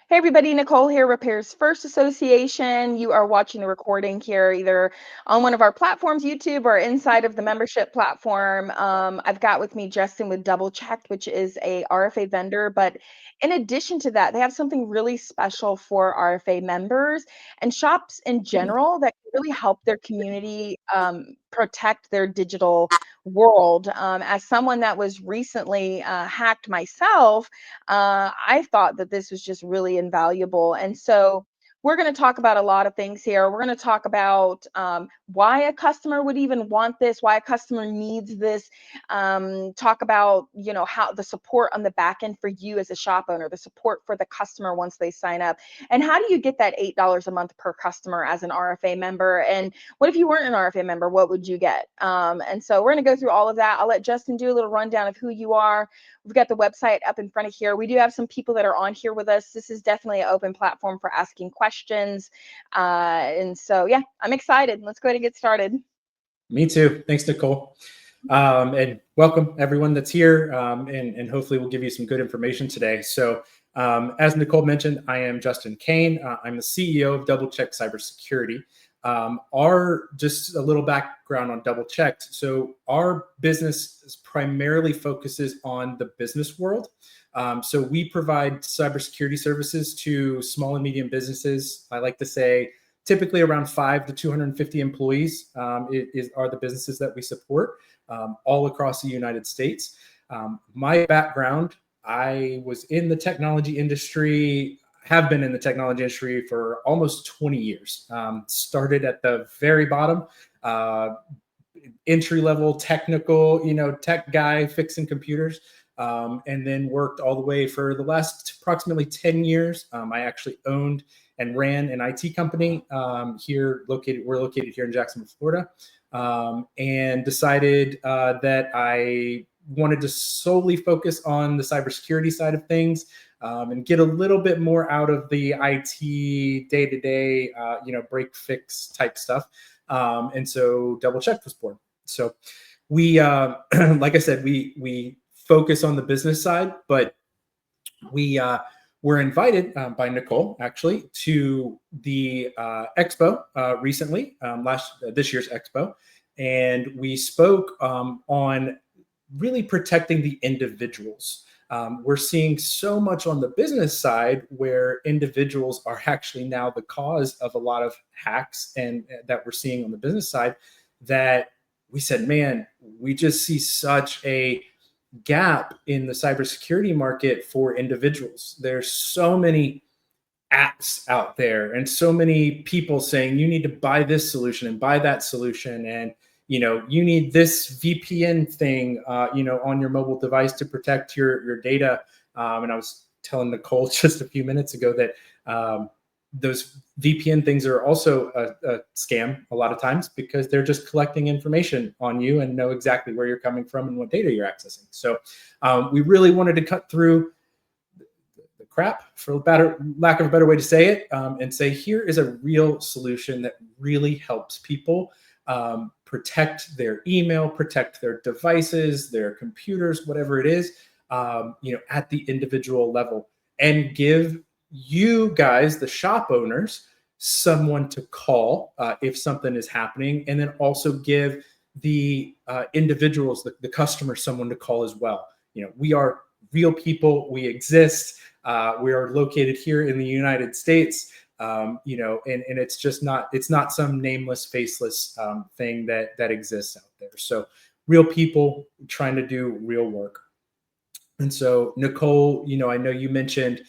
Hey everybody, Nicole here, Repairs First Association. You are watching the recording here either on one of our platforms, YouTube, or inside of the membership platform. I've got with me Justin with DoubleChecked, which is a RFA vendor. But in addition to that, they have something really special for RFA members and shops in general that can really help their community protect their digital world. As someone that was recently hacked myself, I thought that this was just really invaluable. And so we're going to talk about a lot of things here. We're going to talk about why a customer would even want this, why a customer needs this. Talk about, how the support on the back end for you as a shop owner, the support for the customer once they sign up, and how do you get that $8 a month per customer as an RFA member? And what if you weren't an RFA member? What would you get? And so we're going to go through all of that. I'll let Justin do a little rundown of who you are. We've got the website up in front of here. We do have some people that are on here with us. This is definitely an open platform for asking questions. And so, yeah, I'm excited. Let's go ahead and get started. Me too. Thanks, Nicole. And welcome everyone that's here. And hopefully we'll give you some good information today. So as Nicole mentioned, I am Justin Kane. I'm the CEO of DoubleChecked Cybersecurity. Just a little background on DoubleChecked. So our business primarily focuses on the business world. So we provide cybersecurity services to small and medium businesses. I like to say typically around 5 to 250 employees are the businesses that we support all across the United States. My background, I was in the technology industry, have been in the technology industry for almost 20 years. Started at the very bottom, entry-level technical, tech guy fixing computers, and then worked all the way for the last approximately 10 years. I actually owned and ran an IT company we're located here in Jacksonville, Florida, and decided that I wanted to solely focus on the cybersecurity side of things and get a little bit more out of the IT day-to-day, break fix type stuff. And so DoubleChecked was born. So we, like I said, we focus on the business side, but we were invited by Nicole actually to the expo recently, this year's expo, and we spoke on really protecting the individuals. We're seeing so much on the business side where individuals are actually now the cause of a lot of hacks and that we're seeing on the business side, that we said, man, we just see such a gap in the cybersecurity market for individuals. There's so many apps out there and so many people saying you need to buy this solution and buy that solution, and you need this VPN thing on your mobile device to protect your data. And I was telling Nicole just a few minutes ago that those VPN things are also a scam a lot of times, because they're just collecting information on you and know exactly where you're coming from and what data you're accessing. So we really wanted to cut through the crap, for lack of a better way to say it, and say, here is a real solution that really helps people protect their email, protect their devices, their computers, whatever it is, at the individual level, and give you guys, the shop owners, someone to call if something is happening, and then also give the individuals, the customer, someone to call as well. We are real people. We exist. We are located here in the United States. And it's not some nameless, faceless thing that exists out there. So real people trying to do real work. And so Nicole, I know you mentioned,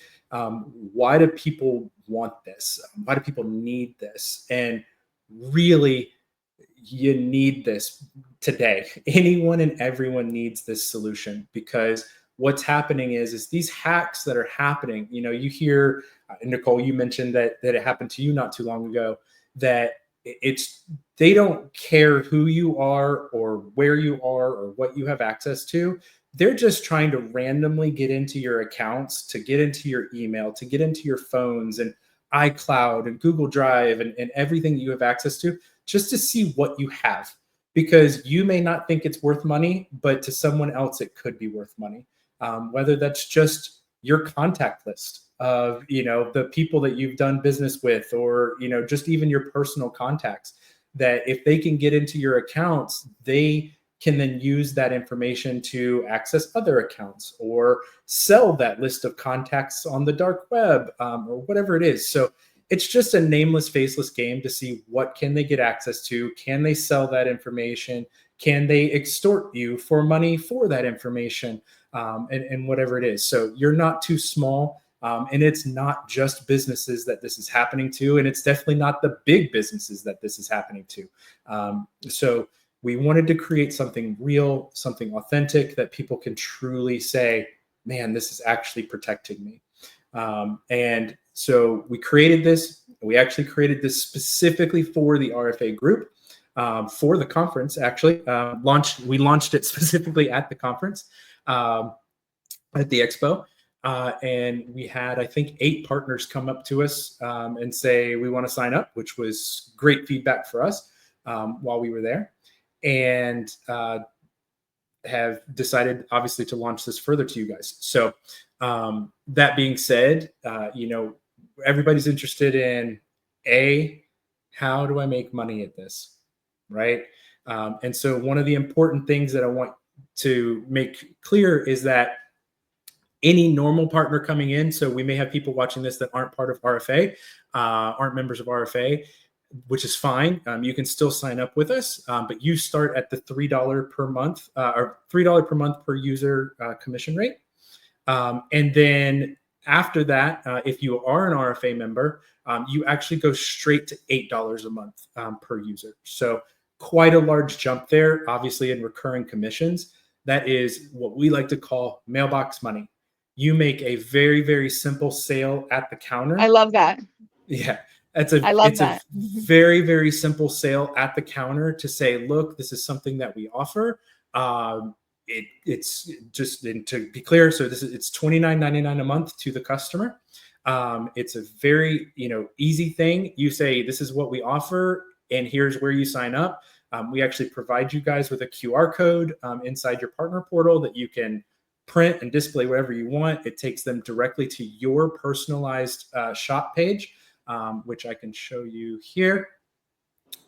why do people want this? Why do people need this? And really, you need this today. Anyone and everyone needs this solution, because what's happening is these hacks that are happening. You hear, Nicole, you mentioned that it happened to you not too long ago, that they don't care who you are or where you are or what you have access to. They're just trying to randomly get into your accounts, to get into your email, to get into your phones and iCloud and Google Drive and everything that you have access to, just to see what you have. Because you may not think it's worth money, but to someone else, it could be worth money. Whether that's just your contact list of, the people that you've done business with, or, just even your personal contacts, that if they can get into your accounts, they can then use that information to access other accounts or sell that list of contacts on the dark web, or whatever it is. So it's just a nameless, faceless game to see what can they get access to. Can they sell that information? Can they extort you for money for that information? And whatever it is. So you're not too small. And it's not just businesses that this is happening to. And it's definitely not the big businesses that this is happening to. So we wanted to create something real, something authentic that people can truly say, man, this is actually protecting me. And so we created this. We actually created this specifically for the RFA group, for the conference. Actually, we launched it specifically at the conference, at the expo, and we had, I think, 8 partners come up to us and say we want to sign up, which was great feedback for us while we were there, and have decided, obviously, to launch this further to you guys. So that being said, everybody's interested in, how do I make money at this, right? And so one of the important things that I want to make clear is that any normal partner coming in, so we may have people watching this that aren't part of RFA, aren't members of RFA, which is fine. You can still sign up with us, but you start at the $3 per month, or $3 per month per user commission rate. And then after that, if you are an RFA member, you actually go straight to $8 a month per user. So quite a large jump there, obviously, in recurring commissions. That is what we like to call mailbox money. You make a very, very simple sale at the counter. I love that. Yeah. I love that. A very, very simple sale at the counter to say, look, this is something that we offer. It's just, and to be clear, so it's $29.99 a month to the customer. It's a very, easy thing. You say, this is what we offer, and here's where you sign up. We actually provide you guys with a QR code inside your partner portal that you can print and display whatever you want. It takes them directly to your personalized shop page, which I can show you here.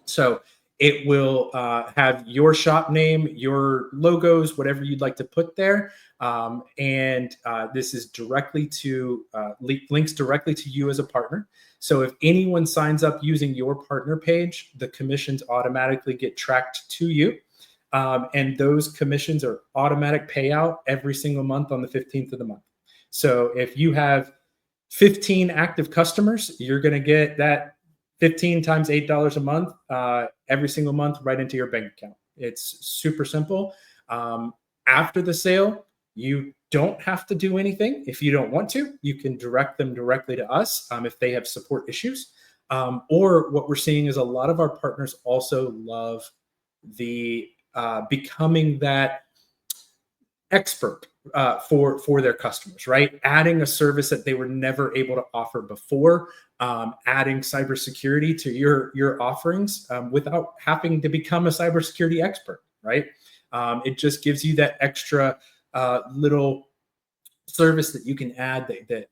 So it will have your shop name, your logos, whatever you'd like to put there. And this is directly to links directly to you as a partner. So if anyone signs up using your partner page, the commissions automatically get tracked to you. And those commissions are automatic payout every single month on the 15th of the month. So if you have 15 active customers, you're going to get that 15 times $8 a month every single month right into your bank account. It's super simple. After the sale, you don't have to do anything. If you don't want to, you can direct them directly to us if they have support issues. Or what we're seeing is a lot of our partners also love the becoming that expert for their customers, right? Adding a service that they were never able to offer before, adding cybersecurity to your offerings without having to become a cybersecurity expert, right? It just gives you that extra little service that you can add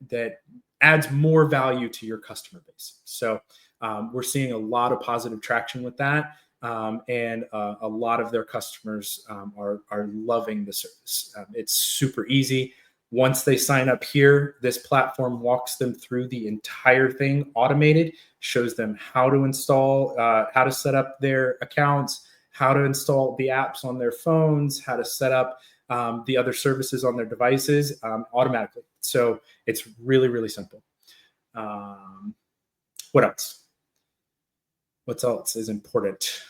that adds more value to your customer base. So we're seeing a lot of positive traction with that. And a lot of their customers are loving the service. It's super easy. Once they sign up here, this platform walks them through the entire thing, automated, shows them how to install, how to set up their accounts, how to install the apps on their phones, how to set up the other services on their devices automatically. So it's really, really simple. What else? What else is important?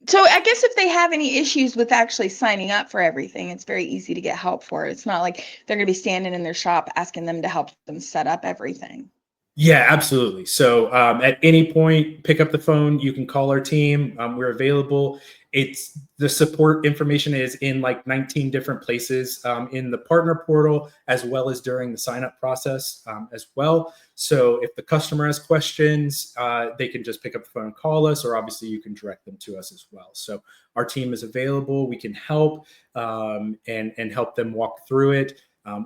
So I guess if they have any issues with actually signing up for everything, it's very easy to get help for it. It's not like they're going to be standing in their shop asking them to help them set up everything. Yeah, absolutely. So at any point, pick up the phone. You can call our team. We're available. It's the support information is in like 19 different places in the partner portal, as well as during the sign up process as well. So if the customer has questions, they can just pick up the phone and call us, or obviously you can direct them to us as well. So our team is available. We can help and help them walk through it.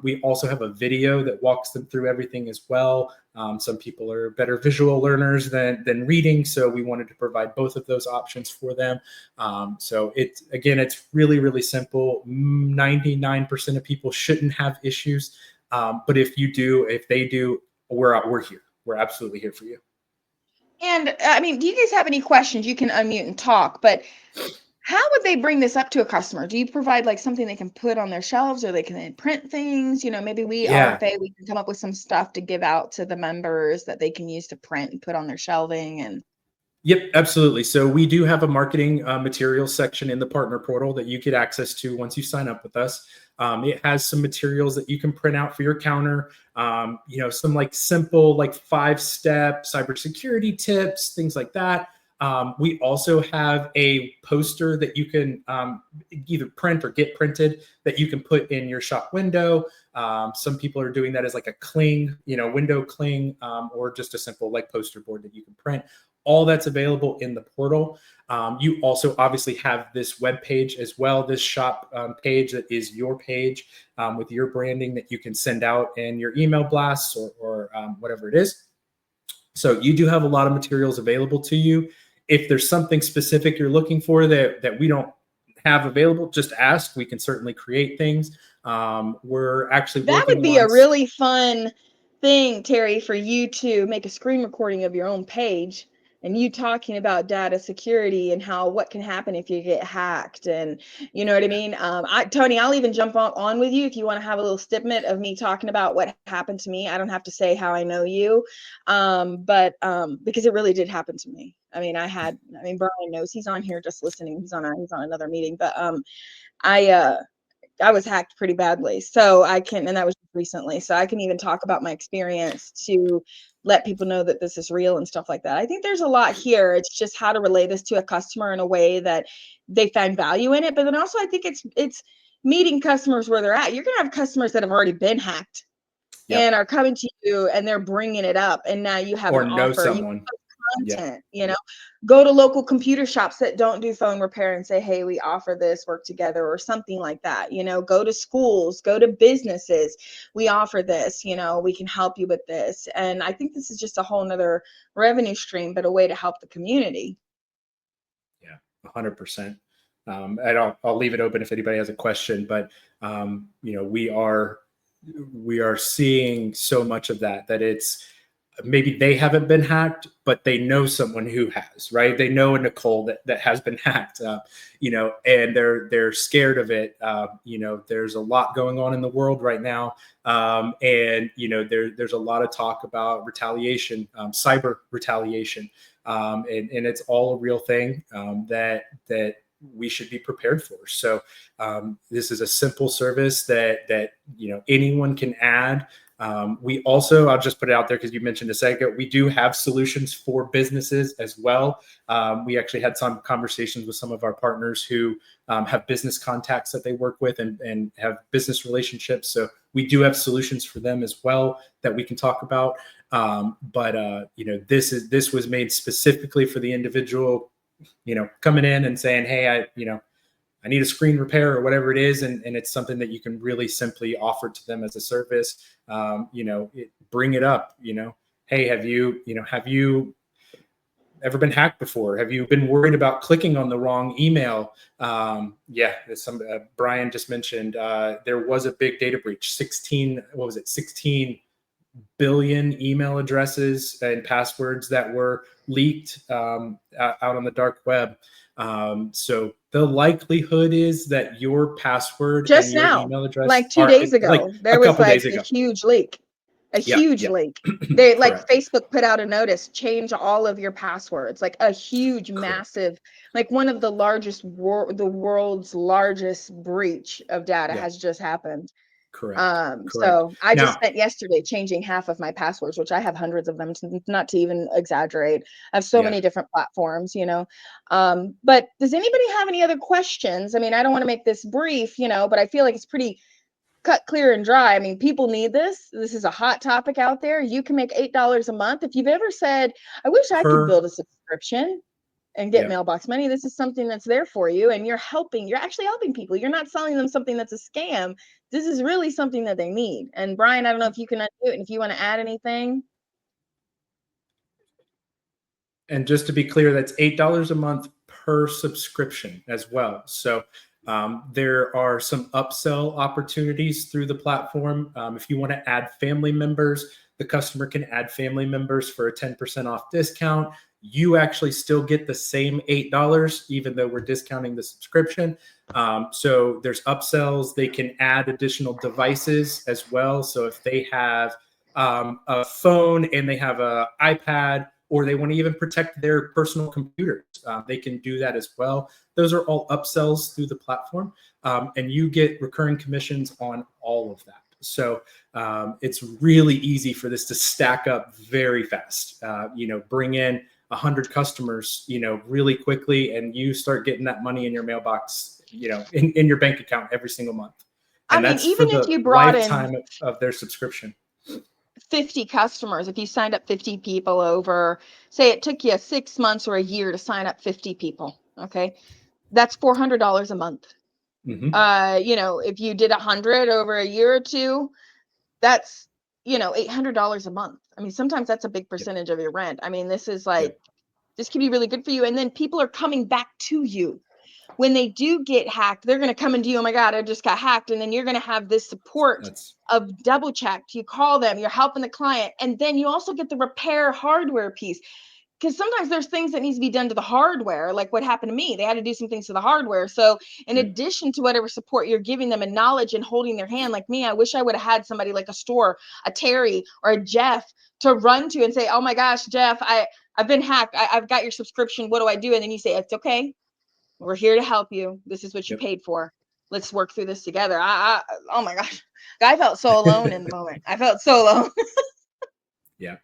We also have a video that walks them through everything as well. Some people are better visual learners than reading, so we wanted to provide both of those options for them. So it's really, really simple. 99% of people shouldn't have issues, but if they do, we're here. We're absolutely here for you. And I mean, do you guys have any questions? You can unmute and talk, but how would they bring this up to a customer? Do you provide like something they can put on their shelves, or they can print things? Maybe Yeah. RFA, we can come up with some stuff to give out to the members that they can use to print and put on their shelving. And Yep, absolutely. So we do have a marketing materials section in the partner portal that you get access to once you sign up with us. It has some materials that you can print out for your counter. Some like simple, like 5-step cybersecurity tips, things like that. We also have a poster that you can either print or get printed that you can put in your shop window. Some people are doing that as like a cling, window cling, or just a simple like poster board that you can print. All that's available in the portal. You also obviously have this web page as well, this shop page that is your page with your branding that you can send out in your email blasts or whatever it is. So you do have a lot of materials available to you. If there's something specific you're looking for that we don't have available, just ask. We can certainly create things. We're actually that working would be on a really fun thing, Terry, for you to make a screen recording of your own page and you talking about data security and what can happen if you get hacked, and you know what I mean? Tony, I'll even jump on with you if you want to have a little snippet of me talking about what happened to me. I don't have to say how I know you, but because it really did happen to me. I mean, Brian knows, he's on here just listening. He's on another meeting, but I was hacked pretty badly. So and that was recently. So I can even talk about my experience to let people know that this is real and stuff like that. I think there's a lot here. It's just how to relay this to a customer in a way that they find value in it. But then also I think it's meeting customers where they're at. You're going to have customers that have already been hacked. Yep. And are coming to you and they're bringing it up. And now you have an offer. Someone. Content, go to local computer shops that don't do phone repair and say, hey, we offer this, work together, or something like that. Go to schools, go to businesses, we offer this, we can help you with this. And I think this is just a whole nother revenue stream, but a way to help the community. Yeah, 100%. I'll leave it open if anybody has a question, but we are seeing so much of that it's maybe they haven't been hacked, but they know someone who has, right? They know a Nicole that has been hacked, and they're scared of it. There's a lot going on in the world right now. And there's a lot of talk about retaliation, cyber retaliation. And it's all a real thing that we should be prepared for. So this is a simple service that anyone can add. We also, I'll just put it out there because you mentioned a second ago, we do have solutions for businesses as well. We actually had some conversations with some of our partners who have business contacts that they work with and have business relationships. So we do have solutions for them as well that we can talk about. But this was made specifically for the individual, coming in and saying, hey, I need a screen repair or whatever it is. And it's something that you can really simply offer to them as a service. Bring it up, hey, have you ever been hacked before? Have you been worried about clicking on the wrong email? Brian just mentioned there was a big data breach, 16 billion email addresses and passwords that were leaked out on the dark web. So the likelihood is that your password just and your now, email address, like 2 days ago, there was like a huge leak. Huge leak. They like Facebook put out a notice, change all of your passwords, like a huge, massive, like one of the largest, the world's largest breach of data has just happened. Correct. So I just spent yesterday changing half of my passwords, which I have hundreds of them, not to even exaggerate. I have so many different platforms, but does anybody have any other questions? I mean, I don't want to make this brief, but I feel like it's pretty cut, clear, and dry. I mean, people need this. This is a hot topic out there. You can make $8 a month. If you've ever said, I wish I could build a subscription and get mailbox money. This is something that's there for you, and you're actually helping people. You're not selling them something that's a scam. This is really something that they need. And Brian, I don't know if you can undo it, and if you want to add anything. And just to be clear, that's $8 a month per subscription as well. So there are some upsell opportunities through the platform. If you want to add family members, the customer can add family members for a 10% off discount. You actually still get the same $8, even though we're discounting the subscription. So there's upsells. They can add additional devices as well. So if they have a phone and they have an iPad, or they want to even protect their personal computers, they can do that as well. Those are all upsells through the platform, and you get recurring commissions on all of that. So it's really easy for this to stack up very fast. Bring in 100 customers, really quickly, and you start getting that money in your mailbox, in your bank account every single month. And that's even for if the you brought lifetime of their subscription. 50 customers, if you signed up 50 people over, say it took you 6 months or a year to sign up 50 people, okay, that's $400 a month. Mm-hmm. If you did 100 over a year or two, that's $800 a month. I mean, sometimes that's a big percentage of your rent. I mean, this is this can be really good for you. And then people are coming back to you. When they do get hacked, they're going to come into you. Oh my God, I just got hacked. And then you're going to have this support of DoubleChecked. You call them, you're helping the client. And then you also get the repair hardware piece. Because sometimes there's things that needs to be done to the hardware, like what happened to me. They had to do some things to the hardware. So in addition to whatever support you're giving them and knowledge and holding their hand, like me, I wish I would have had somebody like a store, a Terry or a Jeff to run to and say, oh my gosh, Jeff, I've been hacked. I've got your subscription. What do I do? And then you say, it's okay. We're here to help you. This is what you paid for. Let's work through this together. Oh my gosh. I felt so alone in the moment. I felt so alone. Yeah.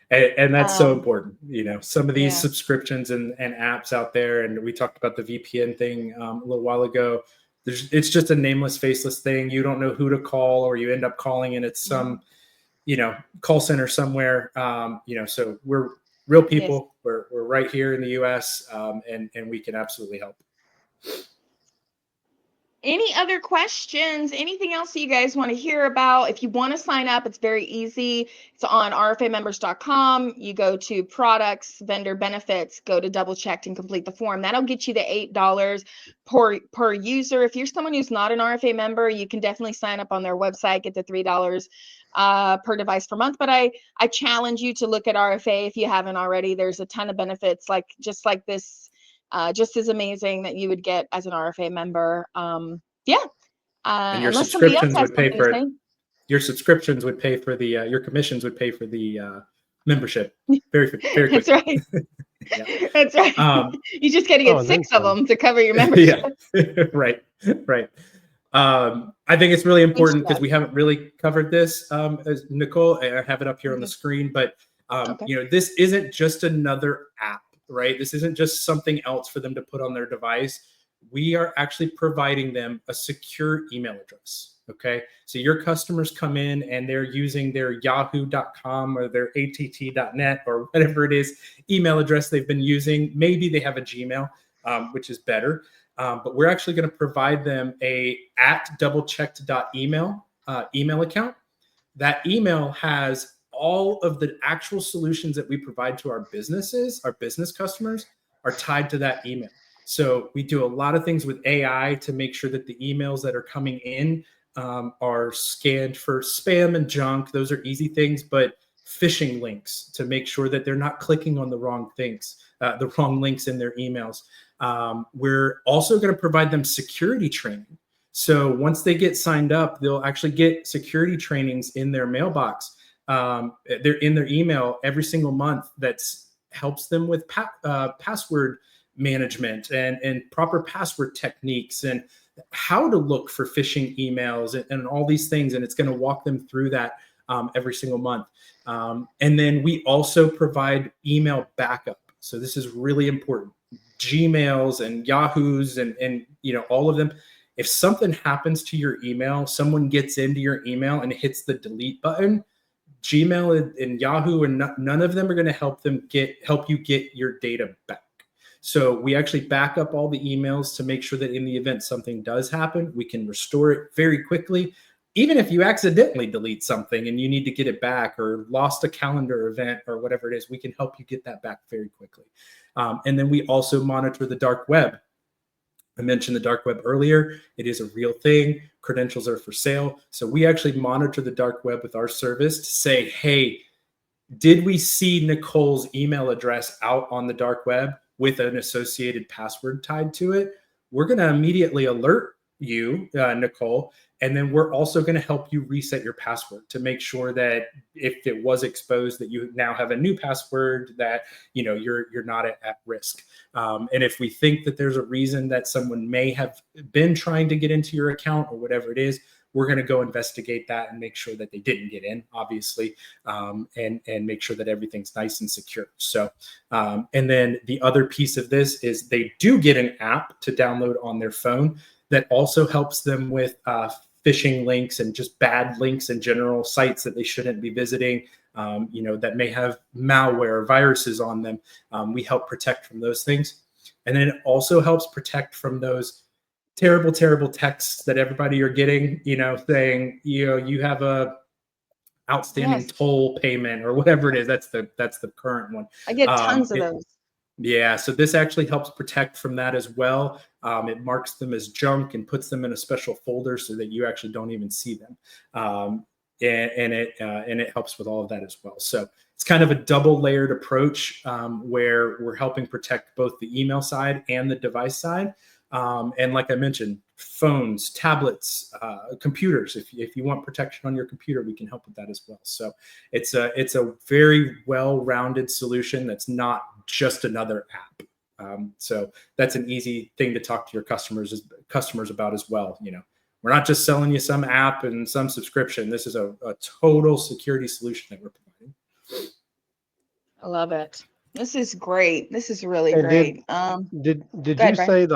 And that's so important. Some of these subscriptions and apps out there, and we talked about the VPN thing a little while ago. It's just a nameless, faceless thing. You don't know who to call, or you end up calling and it's some, call center somewhere. So we're real people. Yes. We're right here in the US, and we can absolutely help. Any other questions? Anything else that you guys want to hear about? If you want to sign up, it's very easy. It's on rfamembers.com. You go to products, vendor benefits, go to DoubleChecked and complete the form. That'll get you the $8 per user. If you're someone who's not an RFA member, you can definitely sign up on their website, get the $3 per device per month. But I challenge you to look at RFA if you haven't already. There's a ton of benefits, just like this. Just as amazing that you would get as an RFA member. And your unless subscriptions would pay for it. Your subscriptions would pay for the your commissions would pay for the membership. Very quickly. That's right. That's right. You just got to get 6 of them to cover your membership. Right. I think it's really important because we haven't really covered this, as Nicole. I have it up here on the screen, but this isn't just another app. Right? This isn't just something else for them to put on their device. We are actually providing them a secure email address. Okay. So your customers come in and they're using their yahoo.com or their att.net or whatever it is email address they've been using. Maybe they have a Gmail, which is better. But we're actually going to provide them a @doublechecked.email email account. That email has all of the actual solutions that we provide to our businesses, our business customers, are tied to that email. So we do a lot of things with AI to make sure that the emails that are coming in are scanned for spam and junk. Those are easy things, but phishing links to make sure that they're not clicking on the wrong things, the wrong links in their emails. We're also going to provide them security training. So once they get signed up, they'll actually get security trainings in their mailbox. They're in their email every single month that helps them with password management and proper password techniques and how to look for phishing emails and all these things. And it's going to walk them through that every single month. And then we also provide email backup. So this is really important. Gmails and Yahoos and all of them. If something happens to your email, someone gets into your email and hits the delete button, Gmail and Yahoo and none of them are going to help you get your data back. So we actually back up all the emails to make sure that in the event something does happen, we can restore it very quickly. Even if you accidentally delete something and you need to get it back, or lost a calendar event or whatever it is, we can help you get that back very quickly. And then we also monitor the dark web. I mentioned the dark web earlier. It is a real thing. Credentials are for sale. So we actually monitor the dark web with our service to say, hey, did we see Nicole's email address out on the dark web with an associated password tied to it? We're going to immediately alert you, Nicole, and then we're also going to help you reset your password to make sure that if it was exposed, that you now have a new password, that you're not at risk. And if we think that there's a reason that someone may have been trying to get into your account or whatever it is, we're going to go investigate that and make sure that they didn't get in, obviously, and make sure that everything's nice and secure. So, and then the other piece of this is they do get an app to download on their phone that also helps them with phishing links and just bad links in general, sites that they shouldn't be visiting, that may have malware, viruses on them. We help protect from those things. And then it also helps protect from those terrible texts that everybody are getting, saying, you have a outstanding toll payment or whatever it is. That's the current one. I get tons of those. Yeah, so this actually helps protect from that as well. It marks them as junk and puts them in a special folder so that you actually don't even see them. And it helps with all of that as well. So it's kind of a double layered approach where we're helping protect both the email side and the device side. And like I mentioned, phones, tablets, computers. If you want protection on your computer, we can help with that as well. So it's a very well-rounded solution that's not just another app. So that's an easy thing to talk to your customers about as well. We're not just selling you some app and some subscription. This is a total security solution that we're providing. I love it. This is great. This is really great. Did you say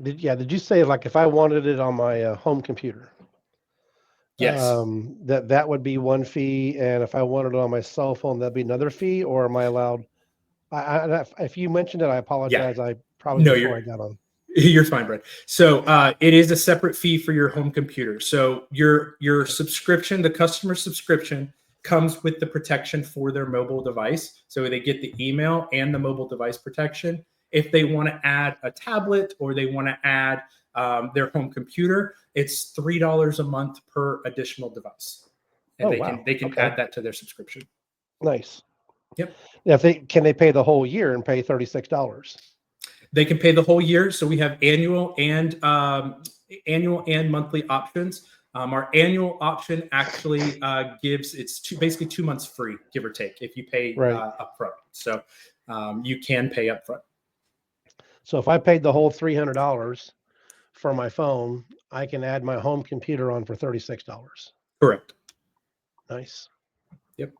did you say if I wanted it on my home computer? Yes. That would be one fee, and if I wanted it on my cell phone, that'd be another fee, or am I allowed? If you mentioned it, I apologize. I probably before I got on. You're fine, Brett. So it is a separate fee for your home computer. So your subscription, the customer subscription, comes with the protection for their mobile device. So they get the email and the mobile device protection. If they want to add a tablet or they want to add their home computer, it's $3 a month per additional device. And they can add that to their subscription. Nice. Yep. Now, can they pay the whole year and pay $36? They can pay the whole year. So we have annual and monthly options. Our annual option actually gives basically 2 months free, give or take, if you pay upfront. So you can pay upfront. So if I paid the whole $300 for my phone, I can add my home computer on for $36. Correct. Nice. Yep.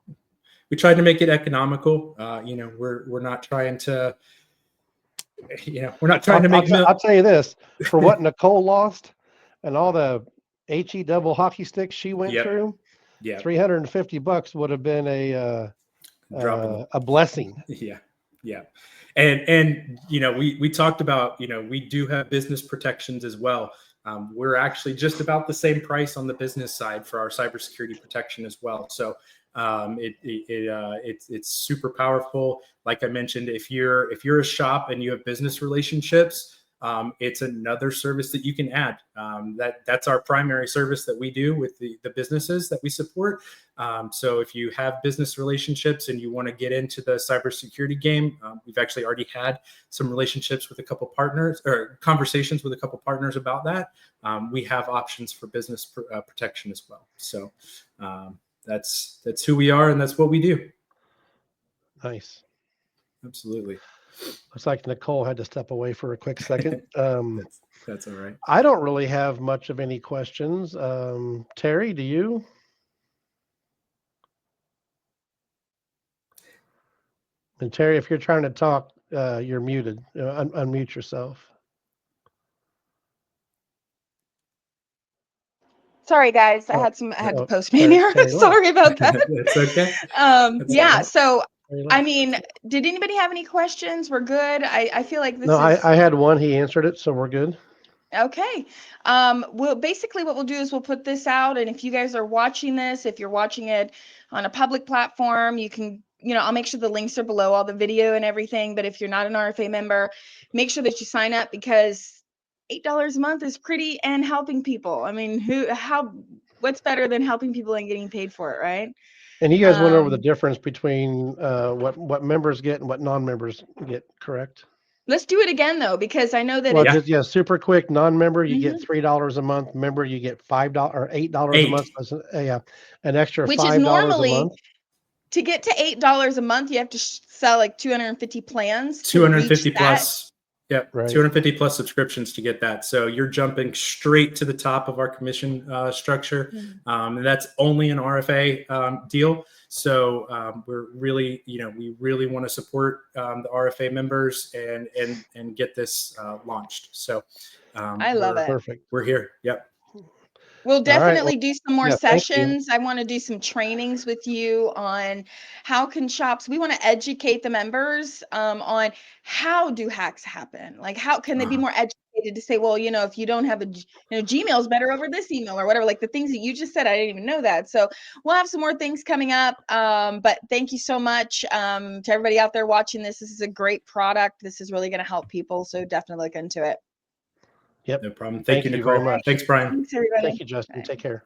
We tried to make it economical. We're not trying to. We're not trying to make. I'll tell you this: for what Nicole lost, and all the HE double hockey sticks she went through, $350 would have been a blessing. Yeah. And we talked about, we do have business protections as well. We're actually just about the same price on the business side for our cybersecurity protection as well. So it's super powerful. Like I mentioned, if you're a shop and you have business relationships, it's another service that you can add. That's our primary service that we do with the businesses that we support. So if you have business relationships and you want to get into the cybersecurity game, we've actually already had some relationships with a couple partners or conversations with a couple partners about that. We have options for business protection as well. So that's who we are and that's what we do. Nice. Absolutely. Looks like Nicole had to step away for a quick second. That's all right. I don't really have much of any questions. Terry, do you? And Terry, if you're trying to talk, you're muted. Unmute yourself. Sorry, guys. I had to post me in here. Sorry about that. That's okay. So I mean, did anybody have any questions? We're good. I feel like this No, is. I had one. He answered it, so we're good. Okay. Well, basically what we'll do is we'll put this out, and if you guys are watching this, if you're watching it on a public platform, you can, I'll make sure the links are below all the video and everything. But if you're not an RFA member, make sure that you sign up, because $8 a month is pretty, and helping people. I mean, what's better than helping people and getting paid for it, right? And you guys went over the difference between what members get and what non-members get, correct? Let's do it again though, because I know that just super quick. Non-member, you get $3 a month. Member, you get $5 or $8 a month. An extra which $5 is normally, a month. To get to $8 a month, you have to sell like 250 plans. 250 plus. Yep, right. 250 plus subscriptions to get that. So you're jumping straight to the top of our commission structure. And that's only an RFA deal. So we're really, we really want to support the RFA members and get this launched. So I love it. Perfect. We're here. Yep. We'll definitely do some more sessions. I want to do some trainings with you on how can shops, we want to educate the members on how do hacks happen? Like, how can they be more educated to say, well, if you don't have Gmail's better over this email or whatever, like the things that you just said, I didn't even know that. So we'll have some more things coming up. But thank you so much to everybody out there watching this. This is a great product. This is really going to help people. So definitely look into it. Yep. No problem. Thank you, Nicole. very much. Thanks, Brian. Thanks, everybody. Thank you, Justin. Bye. Take care.